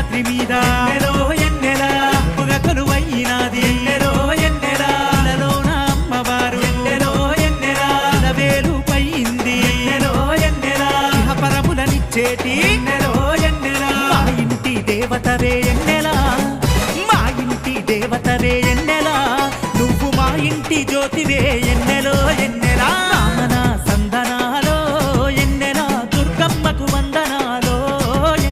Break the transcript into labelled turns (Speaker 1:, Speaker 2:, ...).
Speaker 1: శేషాద్రి మీద ఎన్నెలో ఎన్నెలా కొలువైనాది ఎన్నెలో ఎన్నెలా ఇలలోన అమ్మవారు ఎన్నెలో ఎన్నెలా వేలు పైంది ఎన్నెలో ఎన్నెలా పరములనిచ్చేటి ఎన్నెలో ఎన్నెలా మా ఇంటి దేవతవే ఎన్నెలా మా ఇంటి దేవతవే ఎన్నెలా నువ్వు మా ఇంటి జ్యోతివే ఎన్నెలా